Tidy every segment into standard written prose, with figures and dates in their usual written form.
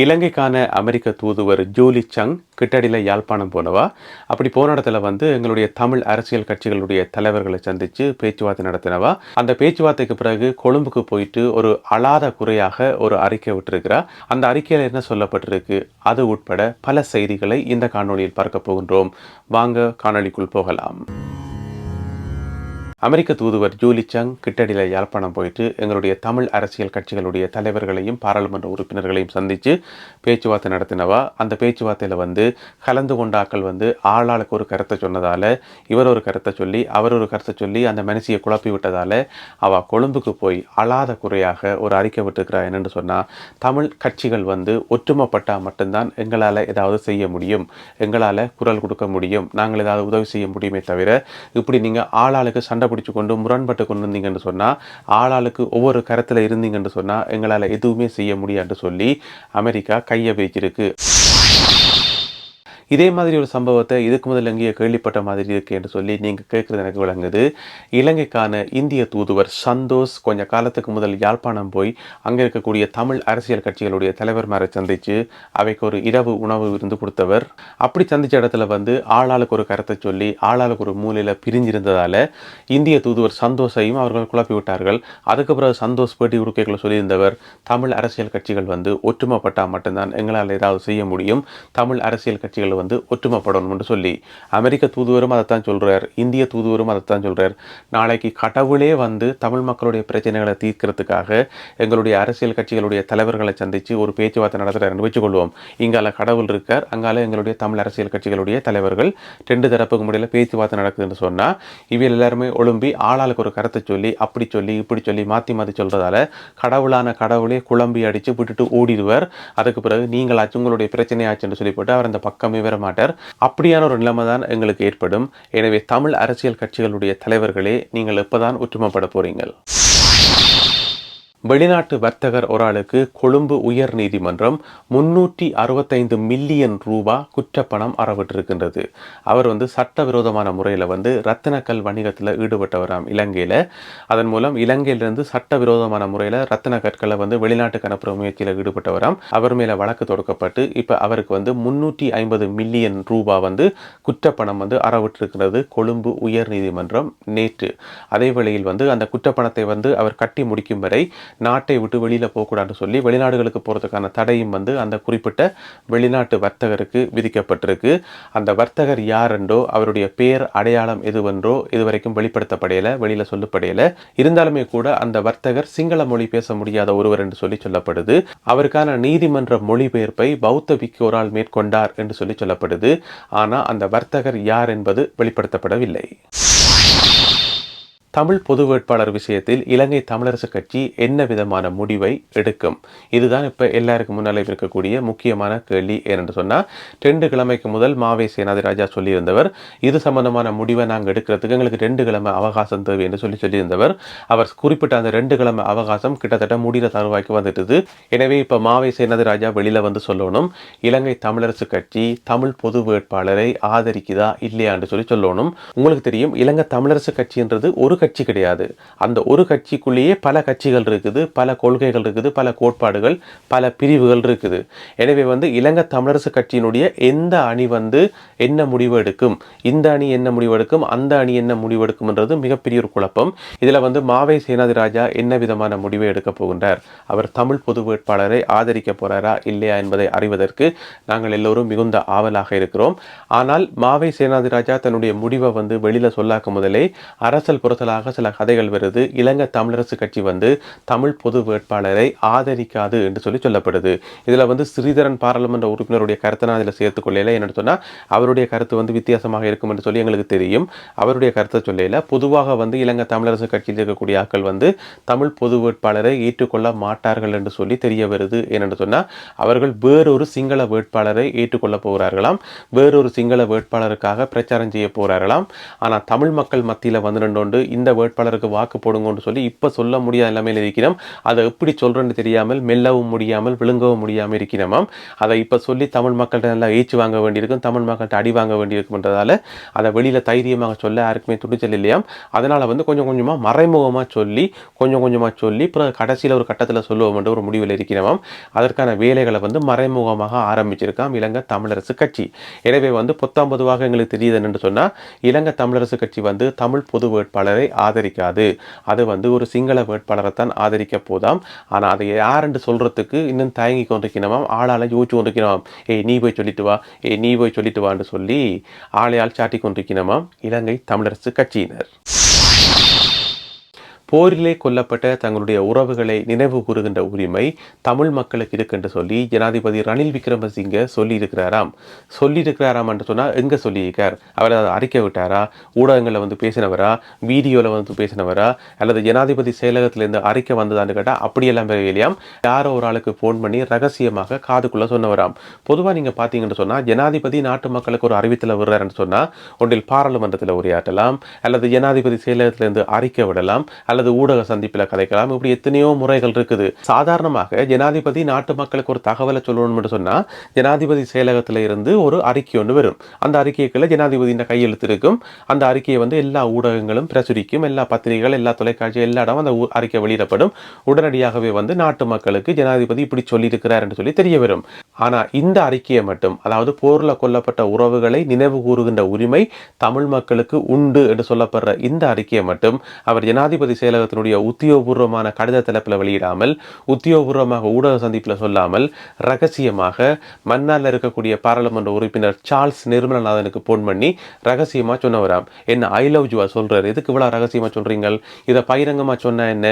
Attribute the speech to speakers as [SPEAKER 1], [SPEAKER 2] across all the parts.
[SPEAKER 1] இலங்கைக்கான அமெரிக்க தூதுவர் ஜூலி சங் கிட்டடியில் யாழ்ப்பாணம் போனவா. அப்படி போன இடத்துல எங்களுடைய தமிழ் அரசியல் கட்சிகளுடைய தலைவர்களை சந்தித்து பேச்சுவார்த்தை நடத்தினவா. அந்த பேச்சுவார்த்தைக்கு பிறகு கொழும்புக்கு போயிட்டு ஒரு அழாத குறையாக ஒரு அறிக்கை விட்டிருக்கிறா. அந்த அறிக்கையில் என்ன சொல்லப்பட்டிருக்கு அது உட்பட பல செய்திகளை இந்த காணொளியில் பார்க்க போகின்றோம். வாங்க காணொளிக்குள் போகலாம். அமெரிக்க தூதுவர் ஜூலி சங் கிட்டடியில் யாழ்ப்பாணம் போயிட்டு எங்களுடைய தமிழ் அரசியல் கட்சிகளுடைய தலைவர்களையும் பாராளுமன்ற உறுப்பினர்களையும் சந்தித்து பேச்சுவார்த்தை நடத்தினவா. அந்த பேச்சுவார்த்தையில் கலந்து கொண்டாக்கள் ஆளாளுக்கு ஒரு கருத்தை சொன்னதால் இவர் ஒரு கருத்தை சொல்லி அவர் ஒரு கருத்தை சொல்லி அந்த மனசியை குழப்பி விட்டதால் அவள் கொழும்புக்கு போய் அழாத குறையாக ஒரு அறிக்கை விட்டுருக்கிறா. என்னென்னு சொன்னால், தமிழ் கட்சிகள் ஒற்றுமைப்பட்டால் மட்டும்தான் எங்களால் ஏதாவது செய்ய முடியும், எங்களால் குரல் கொடுக்க முடியும், நாங்கள் ஏதாவது உதவி செய்ய முடியுமே தவிர இப்படி நீங்கள் ஆளாளுக்கு சண்டை பிடிச்சு கொண்டு முரண்பட்டு கொண்டு இருந்தீங்கன்னு சொன்னால், ஆளாளுக்கு ஒவ்வொரு கருத்தில் இருந்தீங்கன்னு சொன்னால் எங்களால் எதுவுமே செய்ய முடியாதுன்னு சொல்லி அமெரிக்கா கையை வச்சிருக்கு. இதே மாதிரி ஒரு சம்பவத்தை இதுக்கு முதல் எங்கேயே கேள்விப்பட்ட மாதிரி இருக்கு என்று சொல்லி நீங்கள் கேட்குறது எனக்கு விளங்குது. இலங்கைக்கான இந்திய தூதுவர் சந்தோஷ் கொஞ்ச காலத்துக்கு முதல் யாழ்ப்பாணம் போய் அங்கே இருக்கக்கூடிய தமிழ் அரசியல் கட்சிகளுடைய தலைவர்மாரை சந்தித்து அவைக்கு ஒரு இரவு உணவு விருந்து கொடுத்தவர். அப்படி சந்தித்த இடத்துல ஆளாளுக்கு ஒரு கருத்தை சொல்லி ஆளாளுக்கு ஒரு மூலையில் பிரிஞ்சிருந்ததால் இந்திய தூதுவர் சந்தோஷையும் அவர்கள் குழப்பி விட்டார்கள். அதுக்கு பிறகு சந்தோஷ் பேட்டி கொடுக்கைகளை சொல்லியிருந்தவர், தமிழ் அரசியல் கட்சிகள் ஒற்றுமைப்பட்டால் மட்டும்தான் எங்களால் ஏதாவது செய்ய முடியும், தமிழ் அரசியல் கட்சிகள் ஒற்றுமைப்படணும் சொல்லி. அமெரிக்க தூதுவரும் அதைத்தான் சொல்றார், இந்திய தூதுவரும் அதைத்தான் சொல்றார். நாளைக்கு கடவுளே தமிழ் மக்களுடைய பிரச்சனைகளை தீர்க்கிறதுக்காக எங்களுடைய அரசியல் கட்சிகளுடைய தலைவர்களை சந்திச்சு ஒரு பேச்சுவார்த்தை நடத்துறாருன்னு வச்சுக்கொள்வோம். இங்கால கடவுள் இருக்கார், அங்கால எங்களுடைய தமிழ் அரசியல் கட்சிகளுடைய தலைவர்கள், ரெண்டு தரப்புக்கு முடியல பேச்சுவார்த்தை நடக்குதுன்னு சொன்னா இவங்க எல்லாருமே ஒழும்பி ஆளாளுக்கு ஒரு கருத்தை சொல்லி அப்படி சொல்லி இப்படி சொல்லி மாத்தி மாத்தி சொல்றதால கடவுளான கடவுளே குழம்பி அடிச்சு விட்டுட்டு ஓடிடுவார். அதுக்கு பிறகு நீங்களாச்சும் உங்களுடைய பிரச்சனையாச்சுன்னு சொல்லி போட்டு அவர் அந்த பக்கமே வர மாட்டார். அப்படியான ஒரு நிலைமை தான் எங்களுக்கு ஏற்படும். எனவே தமிழ் அரசியல் கட்சிகளுடைய தலைவர்களே, நீங்கள் எப்பதான் ஒற்றுமைப்பட போறீங்கள்? வெளிநாட்டு வர்த்தகர் ஒரு ஆளுக்கு கொழும்பு உயர் நீதிமன்றம் 365 மில்லியன் ரூபாய் குற்றப்பணம் அறவிட்டிருக்கின்றது. அவர் சட்டவிரோதமான முறையில் ரத்தினக்கல் வணிகத்தில் ஈடுபட்டவராம் இலங்கையில். அதன் மூலம் இலங்கையிலிருந்து சட்டவிரோதமான முறையில் ரத்தின கற்களை வெளிநாட்டுக்கு அனுப்புகிற முயற்சியில் ஈடுபட்டவராம். அவர் மேலே வழக்கு தொடுக்கப்பட்டு இப்போ அவருக்கு 350 மில்லியன் ரூபாய் குற்றப்பணம் அறவிட்டிருக்கிறது கொழும்பு உயர் நீதிமன்றம் நேற்று. அதே வேளையில் அந்த குற்றப்பணத்தை அவர் கட்டி முடிக்கும் வரை நாட்டை விட்டு வெளியில் போகக்கூடாதுன்னு சொல்லி வெளிநாடுகளுக்கு போகிறதுக்கான தடையும் அந்த குறிப்பிட்ட வெளிநாட்டு வர்த்தகருக்கு விதிக்கப்பட்டிருக்கு. அந்த வர்த்தகர் யார் என்றோ அவருடைய பேர் அடையாளம் எதுவென்றோ இதுவரைக்கும் வெளிப்படுத்தப்படையலை, வெளியில் சொல்லப்படையலை. இருந்தாலுமே கூட அந்த வர்த்தகர் சிங்கள மொழி பேச முடியாத ஒருவர் என்று சொல்லி சொல்லப்படுது. அவருக்கான நீதிமன்ற மொழிபெயர்ப்பை பௌத்த விக்கோரால் மேற்கொண்டார் என்று சொல்லி சொல்லப்படுது. ஆனால் அந்த வர்த்தகர் யார் என்பது வெளிப்படுத்தப்படவில்லை. தமிழ் பொது வேட்பாளர் விஷயத்தில் இலங்கை தமிழரசு கட்சி என்ன விதமான முடிவை எடுக்கும்? இதுதான் இப்போ எல்லாருக்கும் முன்னாலே இருக்கக்கூடிய முக்கியமான கேள்வி. ஏனென்று சொன்னால், 2 கிழமைக்கு முதல் மாவை சேனாதிராஜா சொல்லியிருந்தவர், இது சம்பந்தமான முடிவை நாங்கள் எடுக்கிறதுக்கு எங்களுக்கு 2 கிழமை அவகாசம் தேவை என்று சொல்லியிருந்தவர். அவர் குறிப்பிட்ட அந்த 2 கிழமை அவகாசம் கிட்டத்தட்ட முடிகிற தருவாய்க்கு வந்துட்டுது. எனவே இப்போ மாவை சேனாதிராஜா வெளியில் சொல்லணும், இலங்கை தமிழரசு கட்சி தமிழ் பொது வேட்பாளரை ஆதரிக்குதா இல்லையான்னு சொல்லணும். உங்களுக்கு தெரியும், இலங்கை தமிழரசு கட்சின்றது ஒரு கட்சி கிடையாது. அந்த ஒரு கட்சிக்குள்ளேயே பல கட்சிகள் இருக்குது, பல கொள்கைகள் இருக்குது, பல கோட்பாடுகள், பல பிரிவுகள் இருக்குது. எனவே இலங்கை தமிழரசு கட்சியினுடைய எந்த அணி என்ன முடிவு எடுக்கும், இந்த அணி என்ன முடிவு எடுக்கும், அந்த அணி என்ன முடிவு எடுக்கும்ன்றது மிகப்பெரிய ஒரு குழப்பம். இதில் மாவை சேனாதிராஜா என்ன விதமான முடிவை எடுக்க போகின்றார், அவர் தமிழ் பொது வேட்பாளரை ஆதரிக்க போறாரா இல்லையா என்பதை அறிவதற்கு நாங்கள் எல்லோரும் மிகுந்த ஆவலாக இருக்கிறோம். ஆனால் மாவை சேனாதிராஜா தன்னுடைய முடிவை வெளியில சொல்லாக்க முதலே அரசல் புறத்தலாக சில கதைகள் வருது. இலங்கை தமிழரசு கட்சி தமிழ் பொது வேட்பாளரை ஆதரிக்காது என்று சொல்லப்படுது. இதுல ஸ்ரீதரன் பாராளுமன்ற உறுப்பினருடைய கருத்தை நான் இதில் சேர்த்துக் கொள்ளல. என்னன்னு சொன்னா, அவருடைய கருத்து வித்தியாசமாக இருக்கும் என்று சொல்லி எங்களுக்கு தெரியும். அவருடைய கருத்தை சொல்லல. பொதுவாக இலங்கை தமிழரசு கட்சியில் இருக்கக்கூடிய ஆட்கள் தமிழ் பொது வேட்பாளரை ஏற்றுக்கொள்ள மாட்டார்கள் என்று சொல்லி தெரிய வருது. என்னென்னு சொன்னா, அவர்கள் வேறொரு சிங்கள வேட்பாளரை ஏற்றுக்கொள்ள போகிறார்களாம், வேறொரு சிங்கள வேட்பாளருக்காக பிரச்சாரம் செய்ய போகிறார்களாம். ஆனால் தமிழ் மக்கள் மத்தியில் இந்த வேட்பாளருக்கு வாக்கு போடுங்கன்னு சொல்லி இப்போ சொல்ல முடியாத நிலைமையில் இருக்கிறோம். அதை எப்படி சொல்கிறேன்னு தெரியாமல் மெல்லவும் முடியாமல் விழுங்கவும் முடியாமல் இருக்கிறோமாம். அதை இப்போ சொல்லி தமிழ் மக்கள்கிட்ட நல்லா ஏச்சு வாங்க வேண்டியிருக்கும், தமிழ் மக்கள்கிட்ட அடி வாங்க வேண்டியிருக்குன்றதால அதை வெளியில் தைரியமாக சொல்ல யாருக்குமே துணிச்சல் இல்லையாம். அதனால் வந்து கொஞ்சம் கொஞ்சமாக மறைமுகமாக சொல்லி அப்புறம் கடைசியில் ஒரு கட்டத்தில் சொல்லுவோம் என்ற ஒரு முடிவில் இருக்கிறோமாம். அதற்கான வேலைகளை வந்து மறைமுகமாக ஆரம்பிச்சிருக்காம் இலங்கை தமிழரசு கட்சி. எனவே வந்து பொதுவாக எங்களுக்கு தெரியுது என்று சொன்னால் இலங்கை தமிழரசு கட்சி வந்து தமிழ் பொது வேட்பாளரை ஆதரிக்காது. அது வந்து ஒரு சிங்கள வேட்பாளரை தான் ஆதரிக்க போதாம். ஆனால் அதை யாருன்னு சொல்றதுக்கு இன்னும் தயங்கி கொண்டிருக்கணுமாம். ஆளால யோசிச்சு கொண்டிருக்கணுமாம். நீ போய் சொல்லிட்டு வா, நீ போய் சொல்லிட்டு வான்னு சொல்லி ஆளையால் சாட்டி கொண்டிருக்கணுமாம் இலங்கை தமிழரசு கட்சியினர். போரிலே கொல்லப்பட்ட தங்களுடைய உறவுகளை நினைவு கூறுகின்ற உரிமை தமிழ் மக்களுக்கு இருக்குன்னு சொல்லி ஜனாதிபதி ரணில் விக்ரமசிங்கே சொல்லியிருக்கிறாராம் என்று சொன்னால் எங்கே சொல்லியிருக்கார்? அவர் அதை அறிக்கை விட்டாரா? ஊடகங்களில் வந்து பேசினவரா? வீடியோவில் வந்து பேசினவரா? அல்லது ஜனாதிபதி செயலகத்திலேருந்து அறிக்கை வந்ததான்னு கேட்டால் அப்படியெல்லாம் இல்லையாம். யாரோ ஒரு ஆளுக்கு ஃபோன் பண்ணி ரகசியமாக காதுக்குள்ளே சொன்னவராம். பொதுவாக நீங்கள் பார்த்தீங்கன்னு சொன்னால் ஜனாதிபதி நாட்டு மக்களுக்கு ஒரு அறிவித்தலை விடுறாருன்னு சொன்னால் ஒன்றில் பாராளுமன்றத்தில் உரையாற்றலாம், அல்லது ஜனாதிபதி செயலகத்திலேருந்து அறிக்கை விடலாம், அல்லது ஊடக சந்திப்பில் கதைக்கலாம். இப்படி எத்தனையோ முறைகள் இருக்குது. சாதாரணமாக ஜனாதிபதி நாட்டு மக்களுக்கு ஒரு தகவலை சொல்லணும்னு சொன்னா ஜனாதிபதி செயலகத்தில் இருந்து ஒரு அறிக்கை ஒன்று வரும். அந்த அறிக்கைக்குள்ள ஜனாதிபதியின் கையெழுத்து இருக்கும். அந்த அறிக்கையை வந்து எல்லா ஊடகங்களும் பிரசுரிக்கும், எல்லா பத்திரிகைகள், எல்லா தொலைக்காட்சி, எல்லா இடம் அந்த அறிக்கை வெளியிடப்படும். உடனடியாகவே வந்து நாட்டு மக்களுக்கு ஜனாதிபதி இப்படி சொல்லியிருக்கிறார் என்று சொல்லி தெரிய வரும். ஆனா இந்த அறிக்கையை மட்டும், அதாவது போரில் கொல்லப்பட்ட உறவுகளை நினைவு கூறுகின்ற உரிமை தமிழ் மக்களுக்கு உண்டு என்று சொல்லப்படுற இந்த அறிக்கையை மட்டும் அவர் ஜனாதிபதி செயலகத்தினுடைய உத்தியோகபூர்வமான கடித தலைப்பில் வெளியிடாமல், உத்தியோகபூர்வமாக ஊடக சந்திப்பில் சொல்லாமல், ரகசியமாக மன்னாரில் இருக்கக்கூடிய பாராளுமன்ற உறுப்பினர் சார்ல்ஸ் நிர்மலநாதனுக்கு போன் பண்ணி ரகசியமா சொன்னவராம். என்ன ஐ லவ் யூவா சொல்றாரு, எதுக்கு இவ்வளவு ரகசியமா சொல்றீங்க, இதை பகிரங்கமா சொன்ன என்ன?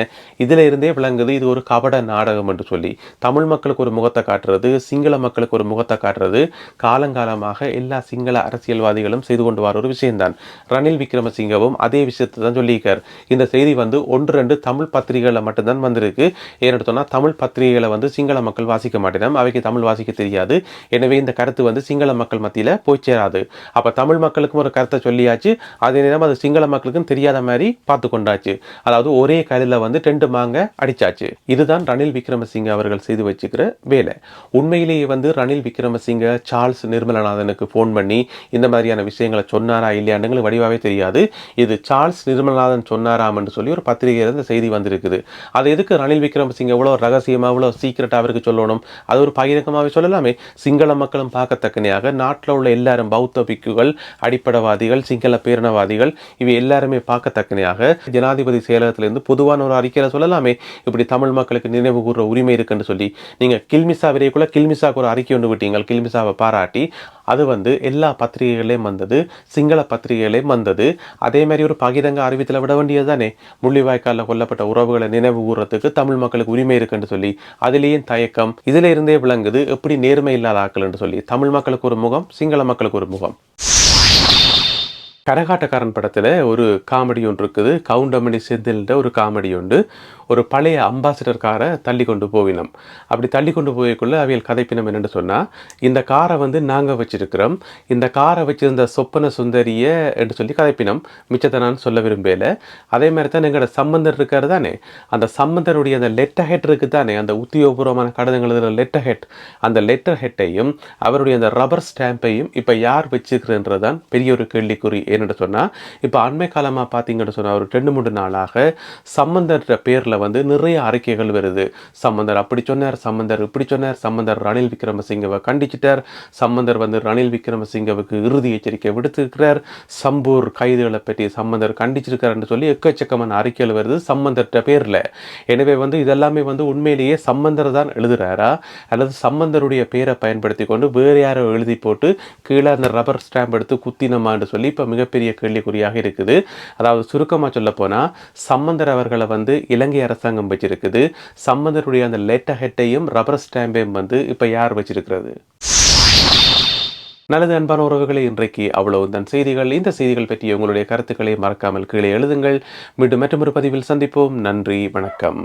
[SPEAKER 1] இதுல இருந்தே விளங்குது இது ஒரு கபட நாடகம் என்று சொல்லி. தமிழ் மக்களுக்கு ஒரு முகத்தை காட்டுறது, சிங்கள மக்களுக்கு ஒரு முகத்தை காட்டுறது காலங்காலமாக எல்லா சிங்கள அரசியல்வாதிகளும் செய்து கொண்டு வர ஒரு விஷயம்தான். ரணில் விக்ரமசிங்கவும் அதே விஷயத்தை தான் சொல்லியிருக்கார். இந்த செய்தி வந்து 1-2 தமிழ் பத்திரிகைகளில் மட்டும்தான் வந்திருக்கு. ஏன்னு சொன்னால் தமிழ் பத்திரிகைகளை வந்து சிங்கள மக்கள் வாசிக்க மாட்டேன், அவைக்கு தமிழ் வாசிக்க தெரியாது. எனவே இந்த கருத்து வந்து சிங்கள மக்கள் மத்தியில் போய் சேராது. அப்போ தமிழ் மக்களுக்கும் ஒரு கருத்தை சொல்லியாச்சு, அதே நேரம் அது சிங்கள மக்களுக்கும் தெரியாத மாதிரி பார்த்து கொண்டாச்சு. அதாவது ஒரே கல்லில் வந்து 2 மாங்க அடிச்சாச்சு. இதுதான் ரணில் விக்ரமசிங்கே அவர்கள் செய்து வச்சுக்கிற வேலை. உண்மையிலேயே வந்து ரணில் விக்ரமசிங்கே சார்ல்ஸ் நிர்மலநாதனுக்கு போன் பண்ணி இந்த மாதிரியான விஷயங்களை சொன்னாரா இல்லையான்னு வடிவாவே தெரியாது. இது சார்ல்ஸ் நிர்மலநாதன் சொன்னாராம் என்று சொல்லி ஒரு பத்திரிகையில் இந்த செய்தி வந்திருக்குது. அது எதுக்கு ரணில் விக்ரமசிங்கே எவ்வளோ ரகசியமாக எவ்வளோ சீக்கிரட்டாக அவருக்கு சொல்லணும்? அது ஒரு பகிரங்கமாகவே சொல்லலாமே. சிங்கள மக்களும் பார்க்கத்தக்கனையாக நாட்டில் உள்ள எல்லாரும் பௌத்த பிக்குகள், அடிப்படைவாதிகள், சிங்கள பேரணவாதிகள் இவை எல்லாருமே பார்க்கத்தக்கனையாக ஜனாதிபதி செயலகத்திலிருந்து பொதுவான ஒரு அறிக்கையில் சொல்லலாமே, இப்படி தமிழ் மக்களுக்கு நினைவு கூற உரிமை இருக்குன்னு சொல்லி. நீங்கள் கில்மிசா விரைக்குள்ள கில்மிசாவுக்கு ஒரு அறிக்கை ஒன்று விட்டீங்க, கில்மிசாவை பாராட்டி. அது வந்து எல்லா பத்திரிகைகளையும் வந்தது, சிங்கள பத்திரிகைகளையும் வந்தது. அதே மாதிரி ஒரு பகிரங்க அறிவித்தல விட வேண்டியது தானே. முள்ளிவாய்க்காலில் கொல்லப்பட்ட உறவுகளை நினைவு கூறத்துக்கு தமிழ் மக்களுக்கு உரிமை இருக்குன்னு சொல்லி. அதிலேயும் தயக்கம். இதுல இருந்தே விளங்குது எப்படி நேர்மை இல்லாத ஆக்கள் என்று சொல்லி. தமிழ் மக்களுக்கு ஒரு முகம், சிங்கள மக்களுக்கு ஒரு முகம். கரகாட்டக்காரன் படத்தில் ஒரு காமெடி ஒன்று இருக்குது. கவுண்டமணி செந்தில்ன்ற ஒரு காமெடி உண்டு. ஒரு பழைய அம்பாசிடர் காரை தள்ளி கொண்டு போவினோம். அப்படி தள்ளி கொண்டு போய்க்குள்ள அவியல் கதைப்பினம் என்னென்னு சொன்னால், இந்த காரை வந்து நாங்கள் வச்சிருக்கிறோம், இந்த காரை வச்சிருந்த சொப்பன சுந்தரிய என்று சொல்லி கதைப்பினம். மிச்சத்தை நான் சொல்ல விரும்பல. அதே மாதிரி தான் எங்களோட சம்பந்தர் இருக்காரு தானே, அந்த சம்பந்தருடைய அந்த லெட்டர் ஹெட் இருக்குது தானே, அந்த உத்தியோகபூர்வமான கடிதங்கள் எழுதுகிற லெட்டர் ஹெட், அந்த லெட்டர் ஹெட்டையும் அவருடைய அந்த ரப்பர் ஸ்டாம்பையும் இப்போ யார் வச்சுக்கிறன்றது தான் பெரிய ஒரு கேள்விக்குறி. என்னென்னு சொன்னால், இப்போ அண்மை காலமாக பார்த்தீங்கன்னு சொன்னால் ஒரு 2-3 நாளாக சம்பந்தர் பேரில் வந்து நிறைய அறிக்கைகள் வருது. சம்பந்தர் அப்படி சொன்னார், சம்பந்தர் இப்படி சொன்னார், சம்பந்தர் ரணில் விக்ரமசிங்கவை கண்டிச்சிட்டார், சம்பந்தர் வந்து ரணில் விக்ரமசிங்கவுக்கு இறுதி எச்சரிக்கை விடுத்திருக்கிறார், சம்பூர் கைதுகளை பற்றி சம்பந்தர் கண்டிச்சிருக்காருன்னு சொல்லி எக்கச்சக்கமான அறிக்கைகள் வருது சம்பந்தர்கிட்ட பேரில். எனவே வந்து இதெல்லாமே வந்து உண்மையிலேயே சம்பந்தர் தான் எழுதுறாரா, அல்லது சம்பந்தருடைய பேரை பயன்படுத்தி கொண்டு வேறு யாரோ எழுதி போட்டு கீழே அந்த ரப்பர் ஸ்டாம்ப் எடுத்து குத்தினமான்னு சொல்லி இப்போ மிகப்பெரிய கேள்விக்குறியாக இருக்குது. அதாவது சுருக்கமாக சொல்ல போனால், சம்பந்தர் அவர்களை வந்து இலங்கை அரசாங்கம் வச்சிருக்குது. சம்பந்தருடைய அந்த லெட்டர் ஹெட்டையும் ரப்பர் ஸ்டாம்பையும் வந்து இப்போ யார் வச்சிருக்கிறது? நல்லது அன்பான உறவுகளை, இன்றைக்கு அவ்வளவு தான் செய்திகள். இந்த செய்திகள் பற்றி உங்களுடைய கருத்துக்களை மறக்காமல் கீழே எழுதுங்கள். மீண்டும் மற்றொரு பதிவில் சந்திப்போம். நன்றி, வணக்கம்.